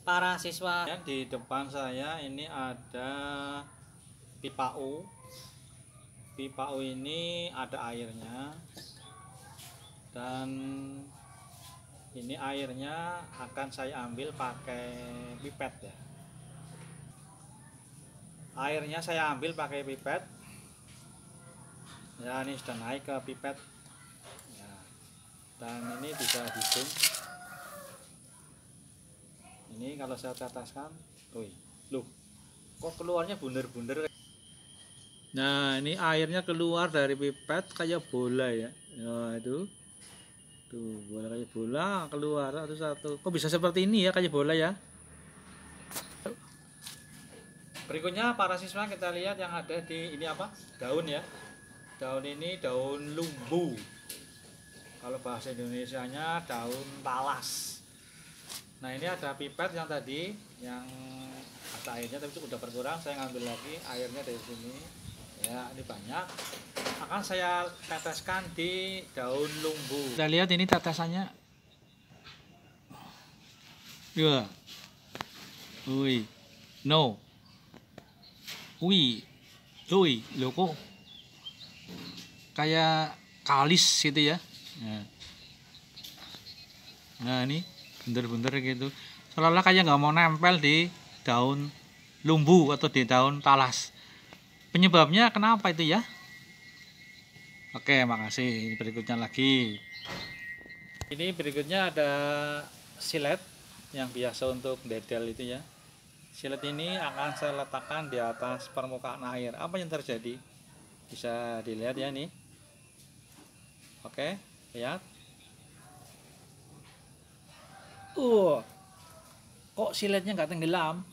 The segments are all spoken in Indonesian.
Para siswa, di depan saya ini ada pipa U. Pipa U ini ada airnya, dan ini airnya akan saya ambil pakai pipet ya. Airnya saya ambil pakai pipet. Ya, ini sudah naik ke pipet. Ya, dan ini bisa di zoom. Ini kalau saya teteskan, loh, kok keluarnya bunder-bunder. Nah, ini airnya keluar dari pipet kayak bola ya. Nah, itu tuh, bola kayak bola keluar satu-satu. Kok bisa seperti ini ya, kayak bola ya. Berikutnya para siswa kita lihat yang ada di ini apa? Daun ya. Daun ini daun lumbu. Kalau bahasa Indonesianya daun talas. Nah, ini ada pipet yang tadi yang ada airnya, tapi itu udah berkurang. Saya ngambil lagi airnya dari sini. Ya, ini banyak. Akan saya teteskan di daun lumbu. Kita lihat ini tetesannya. Ya. Wih. No. Wih. Wih, loh kok kayak kalis gitu ya. Nah, ini bener-bener gitu. Seolah-olah kayak nggak mau nempel di daun lumbu atau di daun talas. Penyebabnya kenapa itu ya? Oke, makasih. Berikutnya lagi. Ini berikutnya ada silet yang biasa untuk dedel itu ya. Silet ini akan saya letakkan di atas permukaan air. Apa yang terjadi? Bisa dilihat ya nih. Oke, lihat. Kok siletnya nggak tenggelam?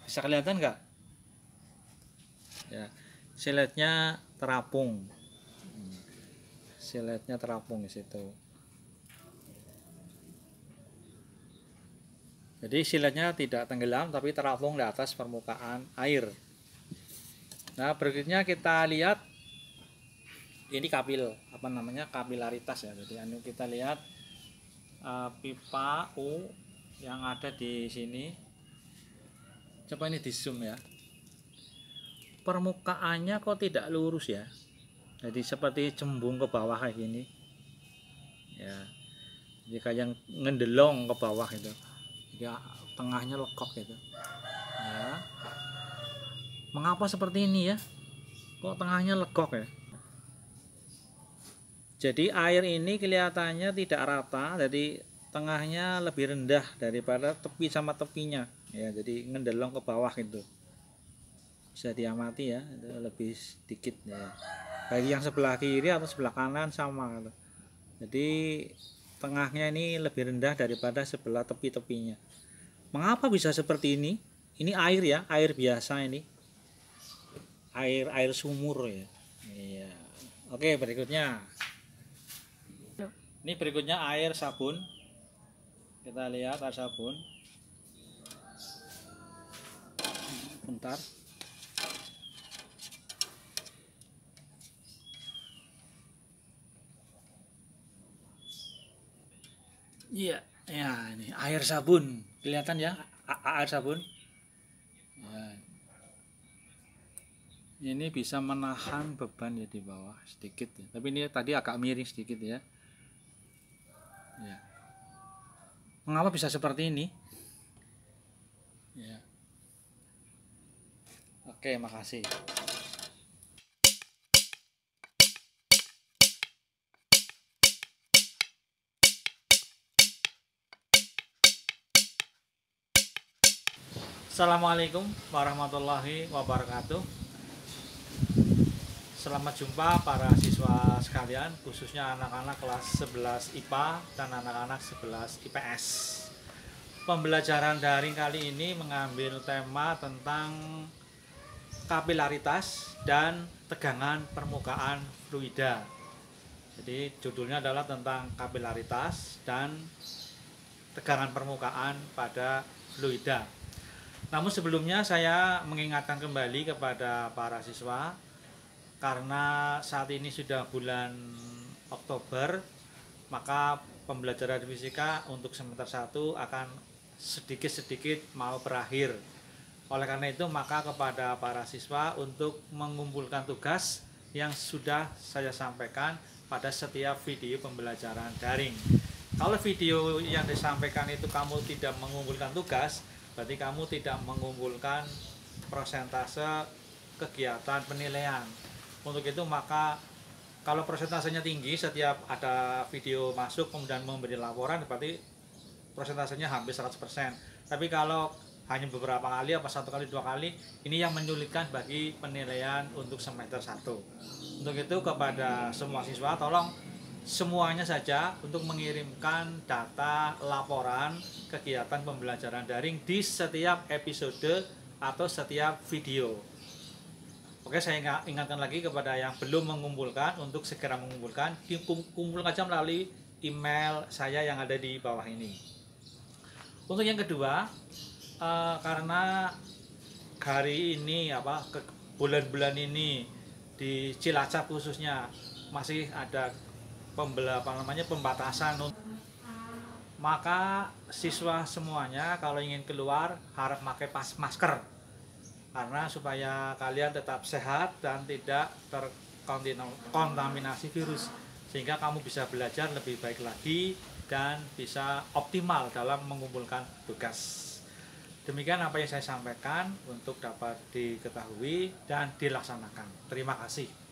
Bisa kelihatan nggak? Ya, siletnya terapung. Siletnya terapung di situ. Jadi siletnya tidak tenggelam tapi terapung di atas permukaan air. Nah, berikutnya kita lihat ini kapilaritas ya. Jadi kita lihat pipa U yang ada di sini. Coba ini di zoom ya. Permukaannya kok tidak lurus ya. Jadi seperti cembung ke bawah kayak gini. Ya. Jadi kayak ngendelong ke bawah itu. Ya, tengahnya lekok gitu. Ya. Mengapa seperti ini ya? Kok tengahnya legok ya? Jadi air ini kelihatannya tidak rata, jadi tengahnya lebih rendah daripada tepi sama tepinya. Ya, jadi ngendelong ke bawah gitu. Bisa diamati ya, itu lebih sedikit ya. Baik yang sebelah kiri atau sebelah kanan sama. Jadi tengahnya ini lebih rendah daripada sebelah tepi-tepinya. Mengapa bisa seperti ini? Ini air ya, air biasa ini. Air sumur ya. Iya. Oke, berikutnya. Ini berikutnya air sabun. Kita lihat air sabun. Bentar. Iya, ya ini air sabun. Kelihatan ya, air sabun. Ya. Ini bisa menahan beban ya di bawah sedikit ya. Tapi ini tadi agak miring sedikit ya. Ya. Mengapa bisa seperti ini? Ya. Oke, makasih. Assalamualaikum warahmatullahi wabarakatuh. Selamat jumpa para siswa sekalian, khususnya anak-anak kelas 11 IPA dan anak-anak 11 IPS. Pembelajaran daring kali ini mengambil tema tentang kapilaritas dan tegangan permukaan fluida. Jadi judulnya adalah tentang kapilaritas dan tegangan permukaan pada fluida. Namun sebelumnya saya mengingatkan kembali kepada para siswa, karena saat ini sudah bulan Oktober, maka pembelajaran fisika untuk semester 1 akan sedikit-sedikit mau berakhir. Oleh karena itu maka kepada para siswa untuk mengumpulkan tugas yang sudah saya sampaikan pada setiap video pembelajaran daring. Kalau video yang disampaikan itu kamu tidak mengumpulkan tugas, berarti kamu tidak mengumpulkan persentase kegiatan penilaian. Untuk itu maka kalau persentasenya tinggi, setiap ada video masuk kemudian memberi laporan, berarti persentasenya hampir 100%. Tapi kalau hanya beberapa kali, apa 1 kali 2 kali, ini yang menyulitkan bagi penilaian untuk semester 1. Untuk itu kepada semua siswa, tolong semuanya saja untuk mengirimkan data laporan kegiatan pembelajaran daring di setiap episode atau setiap video. Oke, saya ingatkan lagi kepada yang belum mengumpulkan untuk segera mengumpulkan, kumpulkan aja melalui email saya yang ada di bawah ini. Untuk yang kedua, karena hari ini bulan-bulan ini di Cilacap khususnya masih ada pembatasan, maka siswa semuanya kalau ingin keluar harap pakai masker karena supaya kalian tetap sehat dan tidak terkontaminasi virus, sehingga kamu bisa belajar lebih baik lagi dan bisa optimal dalam mengumpulkan tugas. Demikian apa yang saya sampaikan untuk dapat diketahui dan dilaksanakan. Terima kasih.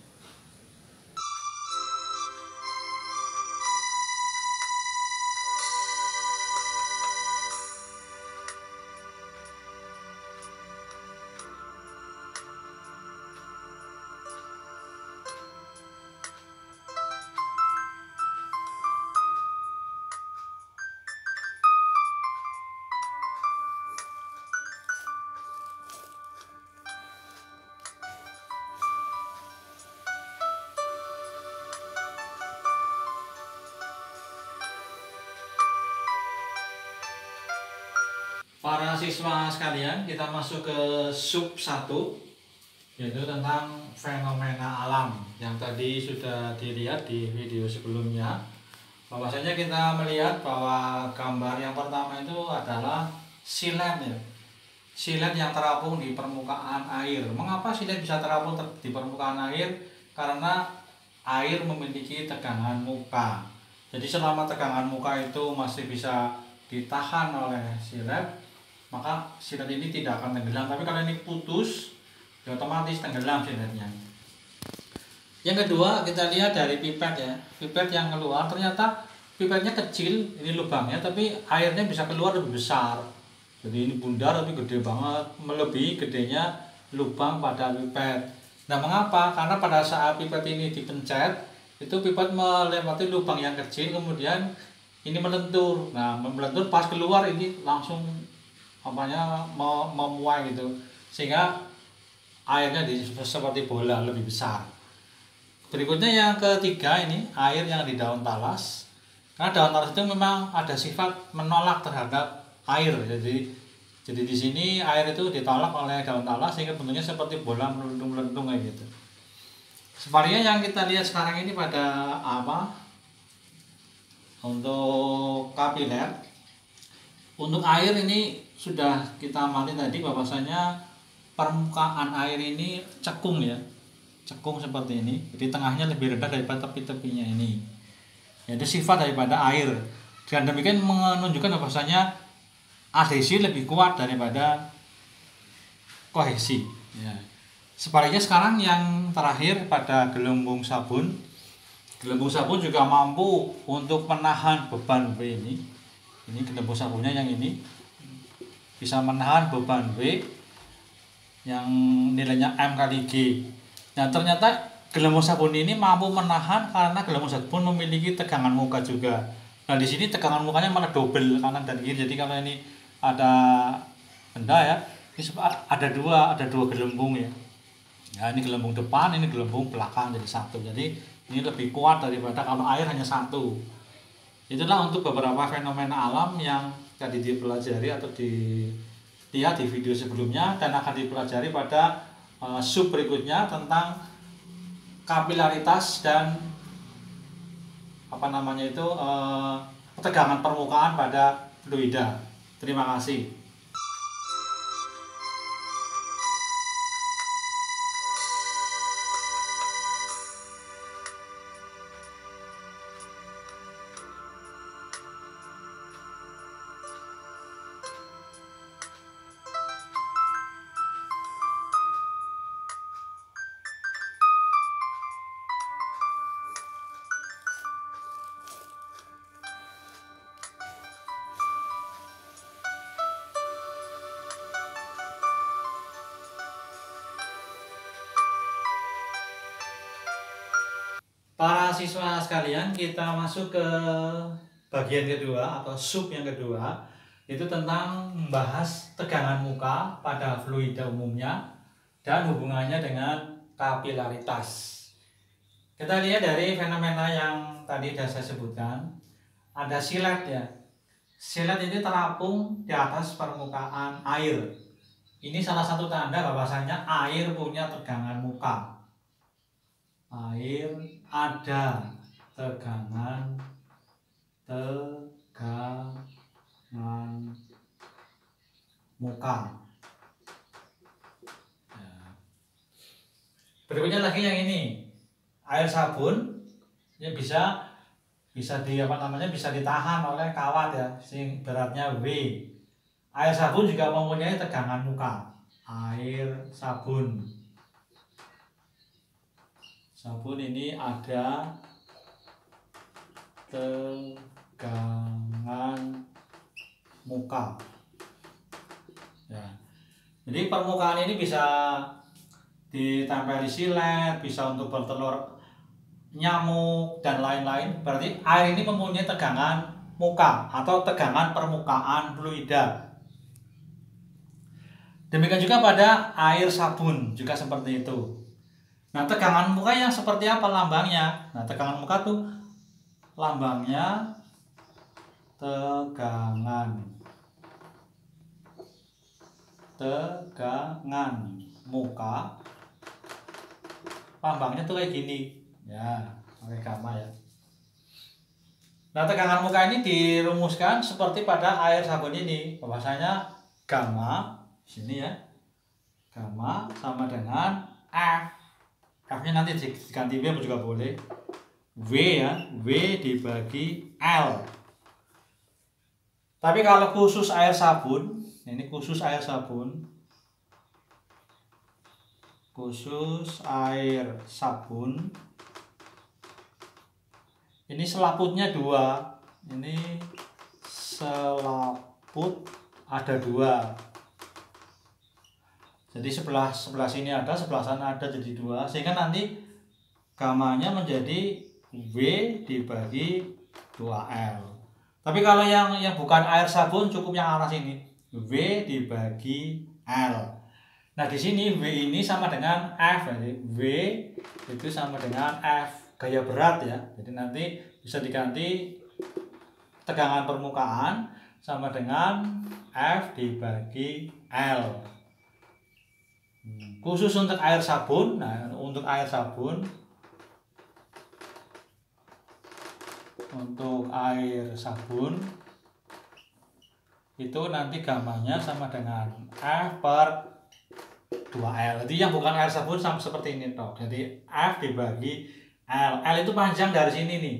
Para siswa sekalian, kita masuk ke sub 1, yaitu tentang fenomena alam yang tadi sudah dilihat di video sebelumnya. Bahwasanya kita melihat bahwa gambar yang pertama itu adalah silet ya. Silet yang terapung di permukaan air. Mengapa silet bisa terapung di permukaan air? Karena air memiliki tegangan muka. Jadi selama tegangan muka itu masih bisa ditahan oleh silet, maka silet ini tidak akan tenggelam. Tapi kalau ini putus, ya otomatis tenggelam siletnya. Yang kedua, kita lihat dari pipet ya. Pipet yang keluar, ternyata pipetnya kecil, ini lubangnya, tapi airnya bisa keluar lebih besar. Jadi ini bundar tapi gede banget, melebihi gedenya lubang pada pipet. Nah, mengapa? Karena pada saat pipet ini dipencet, itu pipet melewati lubang yang kecil, kemudian ini melentur. Nah, melentur pas keluar ini langsung memuai gitu, sehingga airnya seperti bola lebih besar. Berikutnya yang ketiga, ini air yang di daun talas. Karena daun talas itu memang ada sifat menolak terhadap air, jadi di sini air itu ditolak oleh daun talas sehingga bentuknya seperti bola melentung kayak gitu. Sebaliknya yang kita lihat sekarang ini pada untuk kapiler. Untuk air ini sudah kita amati tadi bahwasanya permukaan air ini cekung ya, cekung seperti ini. Jadi tengahnya lebih rendah daripada tepi-tepinya ini. Itu sifat daripada air. Dan demikian menunjukkan bahwasanya adhesi lebih kuat daripada kohesi. Ya. Sebaliknya sekarang yang terakhir pada gelembung sabun. Gelembung sabun juga mampu untuk menahan beban V ini. Ini gelembung sabunnya yang ini bisa menahan beban V yang nilainya M kali G. Nah, ternyata gelembung sabun ini mampu menahan karena gelembung sabun memiliki tegangan muka juga. Nah, di sini tegangan mukanya malah double kanan dan kiri. Jadi kalau ini ada benda ya, ini ada dua gelembung ya. Nah, ini gelembung depan, ini gelembung belakang jadi satu. Jadi ini lebih kuat daripada kalau air hanya satu. Itulah untuk beberapa fenomena alam yang tadi dipelajari atau dilihat di video sebelumnya dan akan dipelajari pada sub berikutnya tentang kapilaritas dan tegangan permukaan pada fluida. Terima kasih. Para siswa sekalian, kita masuk ke bagian kedua atau sub yang kedua, itu tentang membahas tegangan muka pada fluida umumnya dan hubungannya dengan kapilaritas. Kita lihat dari fenomena yang tadi sudah saya sebutkan, ada silet ya. Silet ini terapung di atas permukaan air. Ini salah satu tanda bahwasanya air punya tegangan muka. Air ada tegangan muka. Ya. Berikutnya lagi yang ini, air sabun ini bisa bisa ditahan oleh kawat ya, sing beratnya W. Air sabun juga mempunyai tegangan muka. Air sabun. Sabun ini ada tegangan muka. Ya. Jadi permukaan ini bisa ditempeli silet, bisa untuk bertelur nyamuk dan lain-lain. Berarti air ini mempunyai tegangan muka atau tegangan permukaan fluida. Demikian juga pada air sabun juga seperti itu. Nah, tegangan muka yang seperti apa lambangnya? Nah, tegangan muka tuh lambangnya tegangan muka. Lambangnya tuh kayak gini. Ya, pakai gamma ya. Nah, tegangan muka ini dirumuskan seperti pada air sabun ini. Bahwasanya gamma sini ya. Gamma sama dengan F. F-nya nanti diganti W juga boleh. W ya, W dibagi L. Tapi kalau khusus air sabun, ini khusus air sabun. Khusus air sabun. Ini selaputnya 2. Ini selaput ada 2. Jadi sebelah sini ada, sebelah sana ada, jadi 2. Sehingga nanti gamanya menjadi W dibagi 2L. Tapi kalau yang bukan air sabun, cukup yang arah sini, W dibagi L. Nah, di sini W ini sama dengan F. Jadi W itu sama dengan F, gaya berat ya. Jadi nanti bisa diganti tegangan permukaan sama dengan F dibagi L. Khusus untuk air sabun. Nah, untuk air sabun itu nanti gamanya sama dengan F per 2L. Jadi yang bukan air sabun sama seperti ini toh. Jadi F dibagi L. L itu panjang dari sini nih.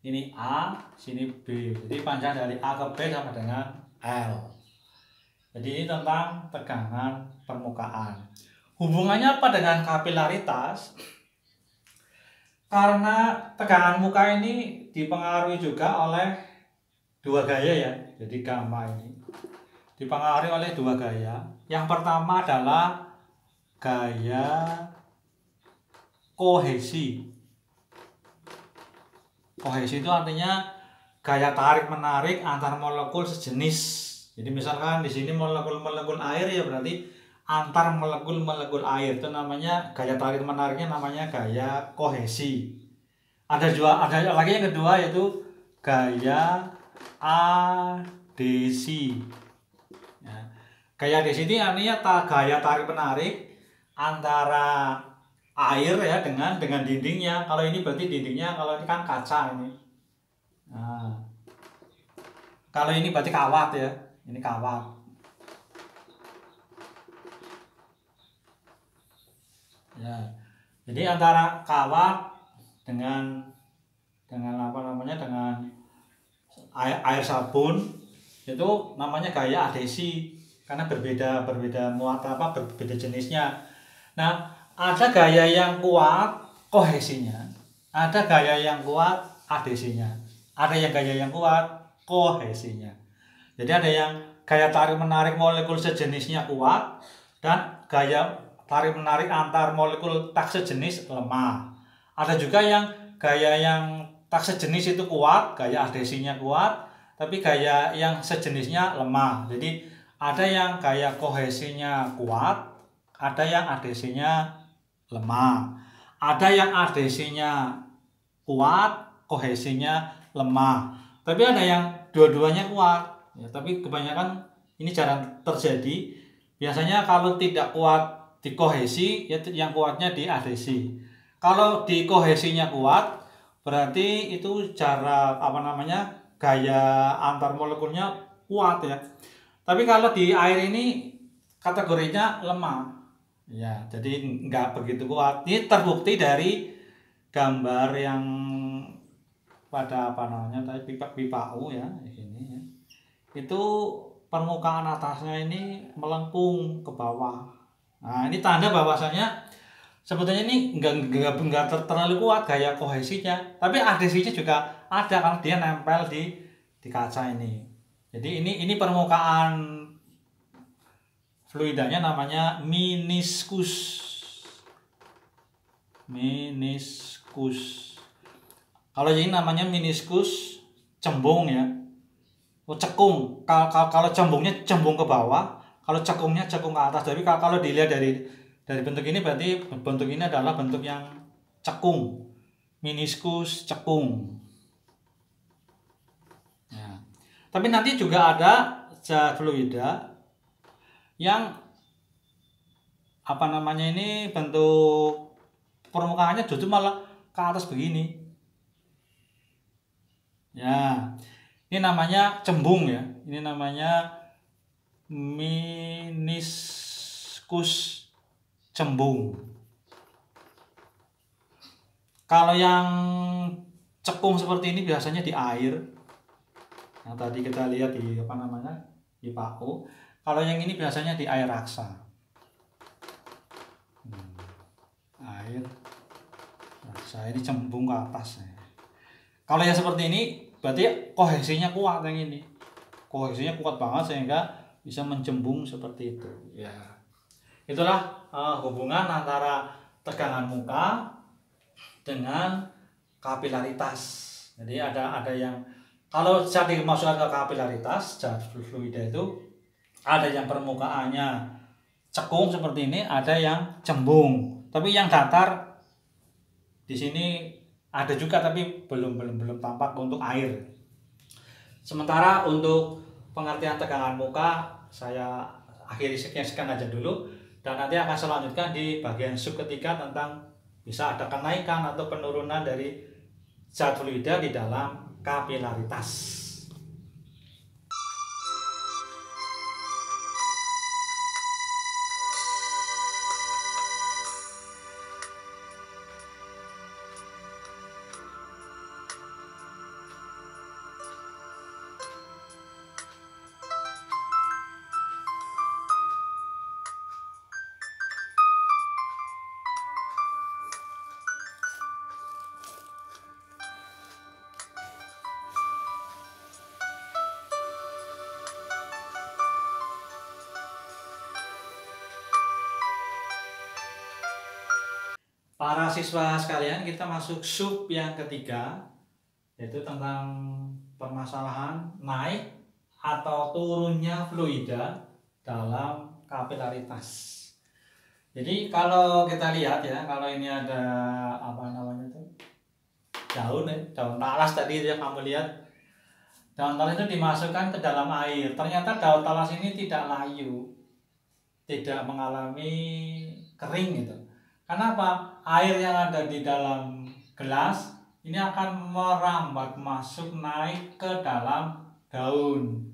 Ini A, sini B. Jadi panjang dari A ke B sama dengan L. Jadi ini tentang tegangan permukaan. Hubungannya apa dengan kapilaritas? Karena tegangan muka ini dipengaruhi juga oleh 2 gaya ya. Jadi gamma ini dipengaruhi oleh 2 gaya. Yang pertama adalah gaya kohesi. Kohesi itu artinya gaya tarik-menarik antar molekul sejenis. Jadi misalkan di sini molekul-molekul air ya, berarti antar molekul-molekul air itu namanya gaya tarik menariknya, namanya gaya kohesi. Ada lagi yang kedua, yaitu gaya adesi. Ya. Gaya adesi ini artinya gaya tarik menarik antara air ya dengan dindingnya. Kalau ini berarti dindingnya, kalau ini kan kaca ini. Nah, Kalau ini berarti kawat ya. Ini kawat. Ya. Jadi antara kawat dengan apa namanya, dengan air sabun itu namanya gaya adhesi, karena berbeda muatan, berbeda jenisnya. Nah, ada gaya yang kuat kohesinya, ada gaya yang kuat adhesinya, ada yang gaya yang kuat kohesinya. Jadi ada yang gaya tarik menarik molekul sejenisnya kuat dan gaya tarik menarik antar molekul tak sejenis lemah. Ada juga yang gaya yang tak sejenis itu kuat, gaya adhesinya kuat, tapi gaya yang sejenisnya lemah. Jadi ada yang gaya kohesinya kuat, ada yang adhesinya lemah. Ada yang adhesinya kuat, kohesinya lemah. Tapi ada yang dua-duanya kuat. Ya, tapi kebanyakan ini jarang terjadi. Biasanya kalau tidak kuat di kohesi, ya yang kuatnya di adhesi. Kalau di kohesinya kuat, berarti itu cara apa namanya, gaya antar molekulnya kuat ya. Tapi kalau di air ini kategorinya lemah. Ya, jadi nggak begitu kuat. Ini terbukti dari gambar yang pada apa namanya tadi, pipa U ya, ini ya. Itu permukaan atasnya ini melengkung ke bawah. Nah, ini tanda bahwasanya sebetulnya ini enggak terlalu kuat gaya kohesinya, tapi adhesinya juga ada karena dia nempel di kaca ini. Jadi ini permukaan fluidanya namanya meniskus. Meniskus. Kalau ini namanya meniskus cembung ya. Oh, cekung. Kalau cembungnya cembung ke bawah, kalau cekungnya cekung ke atas. Tapi kalau dilihat dari bentuk ini, berarti bentuk ini adalah bentuk yang cekung. Meniskus cekung. Ya. Tapi nanti juga ada zat fluida yang apa namanya ini bentuk permukaannya justru malah ke atas begini. Ya, ini namanya cembung ya. Ini namanya meniskus cembung. Kalau yang cekung seperti ini biasanya di air. Yang tadi kita lihat di apa namanya, di paku. Kalau yang ini biasanya di air raksa. Air raksa ini cembung ke atas. Kalau yang seperti ini berarti kohesinya kuat, yang ini kohesinya kuat banget sehingga bisa mencembung seperti itu ya. Itulah hubungan antara tegangan muka dengan kapilaritas. Jadi ada yang kalau zat dimasukkan ke kapilaritas, zat fluida itu ada yang permukaannya cekung seperti ini, ada yang cembung. Tapi yang datar di sini ada juga, tapi belum tampak untuk air. Sementara untuk pengertian tegangan muka saya akhiri sekian aja dulu, dan nanti akan selanjutkan di bagian sub ketiga tentang bisa ada kenaikan atau penurunan dari zat fluida di dalam kapilaritas. Para siswa sekalian, kita masuk sub yang ketiga, yaitu tentang permasalahan naik atau turunnya fluida dalam kapilaritas. Jadi kalau kita lihat ya, kalau ini ada apa namanya itu daun talas tadi ya, kamu lihat daun talas itu dimasukkan ke dalam air. Ternyata daun talas ini tidak layu, tidak mengalami kering gitu. Kenapa? Air yang ada di dalam gelas ini akan merambat masuk naik ke dalam daun.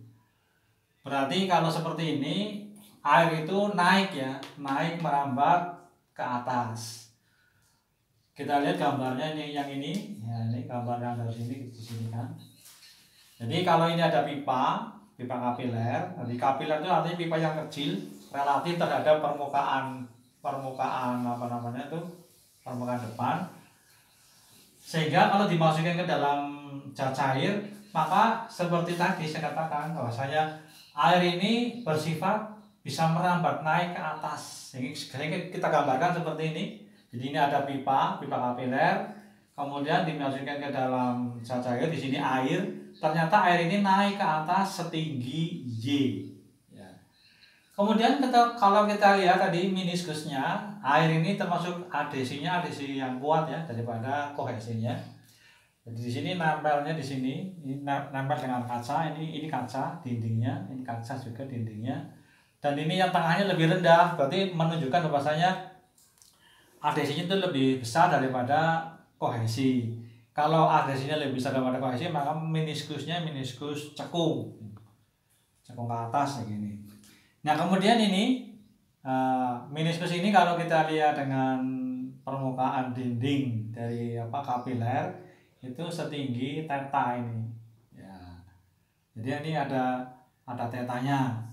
Berarti kalau seperti ini air itu naik ya, naik merambat ke atas. Kita lihat gambarnya ini, yang ini, ya ini gambar yang dari sini di sini kan. Jadi kalau ini ada pipa kapiler. Jadi kapiler itu artinya pipa yang kecil relatif terhadap permukaan apa namanya itu, permukaan depan. Sehingga kalau dimasukkan ke dalam zat cair, maka seperti tadi saya katakan bahwasanya air ini bersifat bisa merambat naik ke atas. Sehingga kita gambarkan seperti ini. Jadi ini ada pipa kapiler, kemudian dimasukkan ke dalam zat cair, di sini air. Ternyata air ini naik ke atas setinggi Y. Ya. Kemudian kalau kita lihat tadi meniskusnya, air ini termasuk adesinya adesi yang kuat ya daripada kohesinya. Jadi di sini nempelnya di sini, ini nempel dengan kaca, ini kaca dindingnya, ini kaca juga dindingnya. Dan ini yang tengahnya lebih rendah, berarti menunjukkan bahwasanya adesinya itu lebih besar daripada kohesi. Kalau adesinya lebih besar daripada kohesi, maka meniskusnya meniskus cekung ke atas kayak gini. Nah kemudian ini meniskus ini kalau kita lihat dengan permukaan dinding dari kapiler itu setinggi theta ini ya. Jadi ini ada tetanya,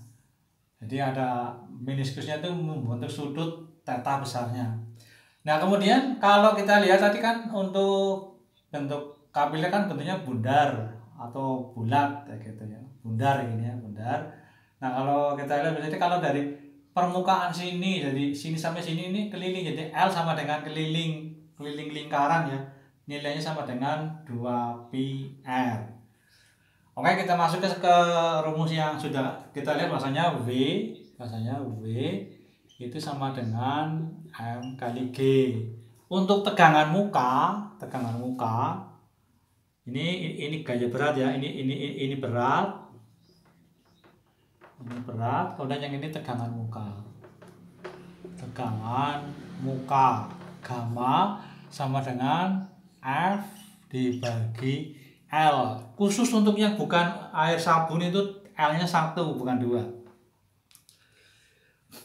jadi ada meniskusnya itu membentuk sudut theta besarnya. Nah kemudian kalau kita lihat tadi kan untuk bentuk kapiler kan bentuknya bundar atau bulat kayak gitu ya, bundar ini ya, bundar. Nah kalau kita lihat berarti kalau dari permukaan sini, jadi sini sampai sini ini keliling, jadi L sama dengan keliling lingkaran ya, nilainya sama dengan 2πr. Oke, kita masuk ke rumus yang sudah kita lihat, bahasanya V itu sama dengan M kali G. Untuk tegangan muka ini gaya berat ya, ini berat, kemudian yang ini tegangan muka gamma sama dengan F dibagi L. Khusus untuk yang bukan air sabun itu L-nya 1 bukan 2.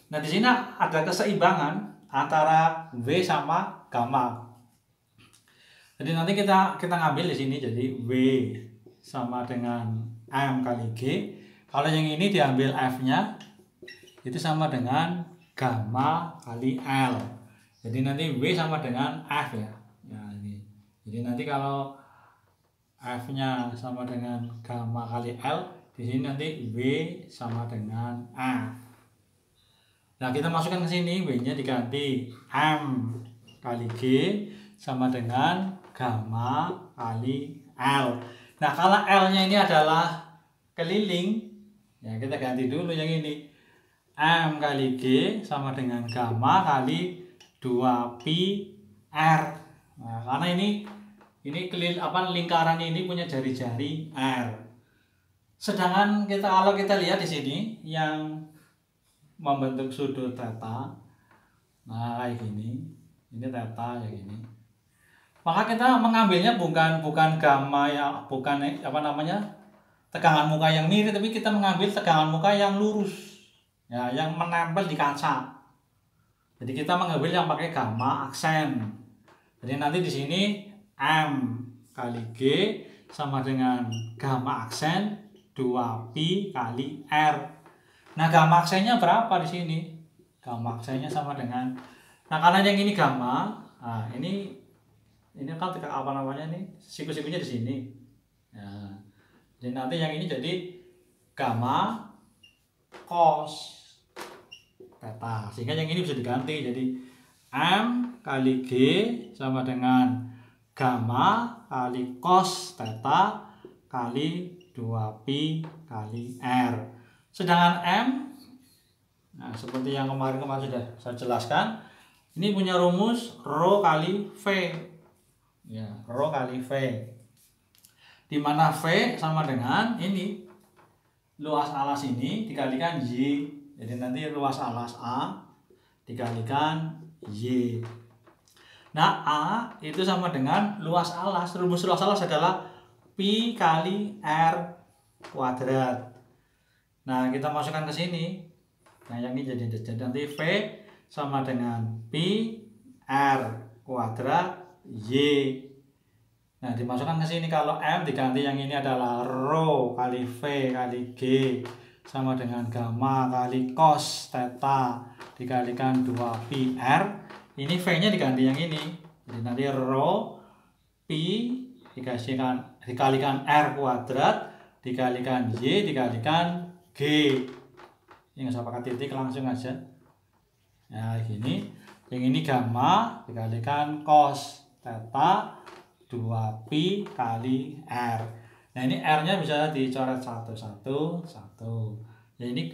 Nah di sini ada keseimbangan antara V sama gamma. Jadi nanti kita ngambil di sini, jadi V sama dengan M kali G. Kalau yang ini diambil F-nya itu sama dengan gamma kali L. Jadi nanti V sama dengan F ya. Nah, ini. Jadi nanti kalau F-nya sama dengan gamma kali L, di sini nanti V sama dengan F. Nah, kita masukkan ke sini, V-nya diganti M kali G sama dengan gamma kali L. Nah, kalau L-nya ini adalah keliling, ya kita ganti dulu yang ini. M kali G sama dengan gamma kali 2πr. Nah, karena ini lingkaran ini punya jari-jari R. Sedangkan kalau kita lihat di sini yang membentuk sudut theta, nah kayak gini, ini theta ya gini. Maka kita mengambilnya bukan gamma ya, bukan tegangan muka yang miring, tapi kita mengambil tegangan muka yang lurus, ya, yang menempel di kaca. Jadi kita mengambil yang pakai gamma aksen. Jadi nanti di sini M kali G sama dengan gamma aksen 2π kali R. Nah, gamma aksennya berapa di sini? Gamma aksennya sama dengan, nah karena yang ini gamma, nah ini kan siku-sikunya di sini. Nah, jadi nanti yang ini jadi gamma cos theta, sehingga yang ini bisa diganti jadi M kali G sama dengan gamma kali cos theta kali 2π kali R. Sedangkan M, nah seperti yang kemarin sudah saya jelaskan, ini punya rumus rho kali V, ya, rho kali V, di mana V sama dengan ini luas alas ini dikalikan Y. Jadi nanti luas alas A dikalikan Y. Nah A itu sama dengan luas alas. Rumus luas alas adalah Pi kali R. kuadrat. Nah, kita masukkan ke sini. Nah, yang ini jadi nanti V sama dengan pi R kuadrat Y. Nah, dimasukkan ke sini. Kalau M diganti yang ini adalah rho kali V kali G sama dengan gamma kali cos theta dikalikan 2 pi R. Ini V-nya diganti yang ini. Jadi nanti rho pi dikalikan R kuadrat dikalikan Y dikalikan G. Ini nggak usah pakai titik, langsung aja. Nah, gini. Yang ini gamma dikalikan cos theta 2pi kali R. Nah, ini R-nya bisa dicoret satu. Ya, ini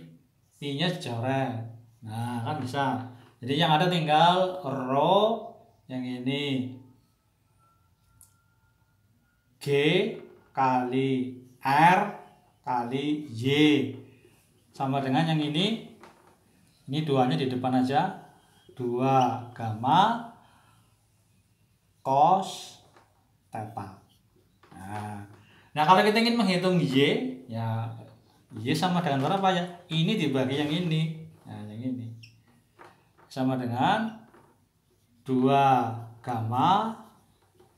Pi-nya dicoret. Nah, kan bisa. Jadi yang ada tinggal rho yang ini G kali R kali Y sama dengan yang ini duanya di depan aja, 2 gamma cos theta. Nah, kalau kita ingin menghitung Y, ya Y sama dengan berapa ya? Ini dibagi yang ini. Nah, yang ini sama dengan 2 gamma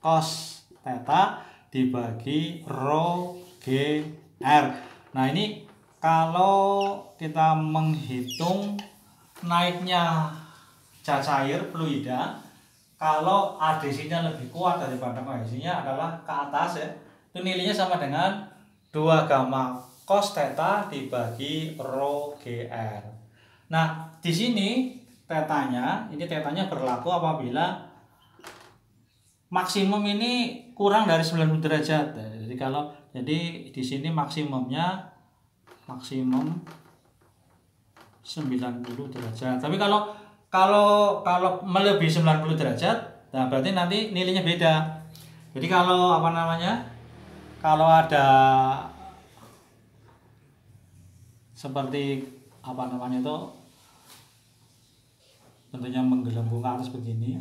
cos theta dibagi rho G R. Nah, ini kalau kita menghitung naiknya zat cair fluida, kalau adesinya lebih kuat daripada kohesinya adalah ke atas ya, itu nilainya sama dengan 2 gamma cos theta dibagi rho GR. Nah, di sini tetanya berlaku apabila maksimum ini kurang dari 90 derajat. Jadi di sini maksimum 90 derajat. Tapi kalau melebihi 90 derajat, nah berarti nanti nilainya beda. Jadi kalau kalau ada seperti itu tentunya menggelembung ke atas begini.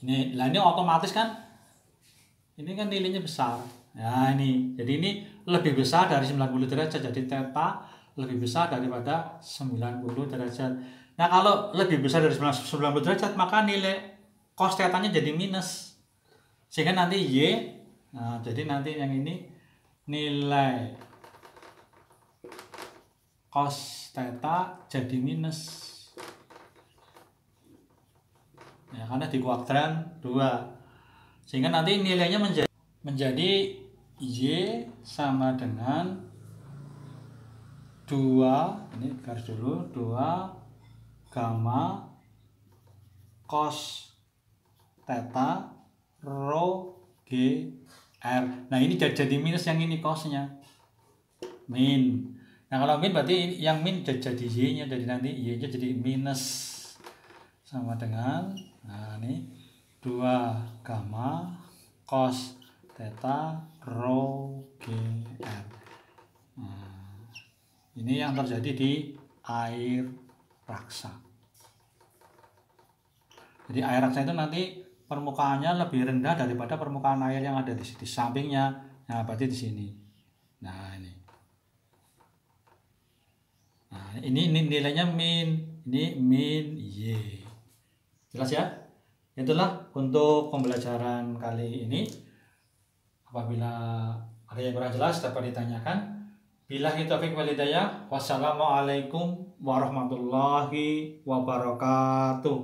Ini otomatis kan ini kan nilainya besar. Nah, jadi ini lebih besar dari 90 derajat. Jadi theta lebih besar daripada 90 derajat. Nah, kalau lebih besar dari 90 derajat, maka nilai cos theta-nya jadi minus. Sehingga nanti Y, nah jadi nanti yang ini nilai cos theta jadi minus. Ya, karena di kuadran 2. Sehingga nanti nilainya menjadi Y sama dengan 2, ini garis dulu, 2 gamma cos theta rho G R. Nah, ini jadi minus yang ini cosnya. Min. Nah, kalau min berarti yang min jadi Y-nya, jadi nanti Y-nya jadi minus sama dengan, nah ini 2 gamma cos theta rho G R. Nah, ini yang terjadi di air raksa. Jadi air raksa itu nanti permukaannya lebih rendah daripada permukaan air yang ada di sampingnya. Nah, berarti di sini. Nah, ini. Nah, ini nilainya min, ini min Y. Jelas ya? Itulah untuk pembelajaran kali ini. Apabila ada yang kurang jelas dapat ditanyakan. Billahi taufiq wal hidayah. Wassalamualaikum warahmatullahi wabarakatuh.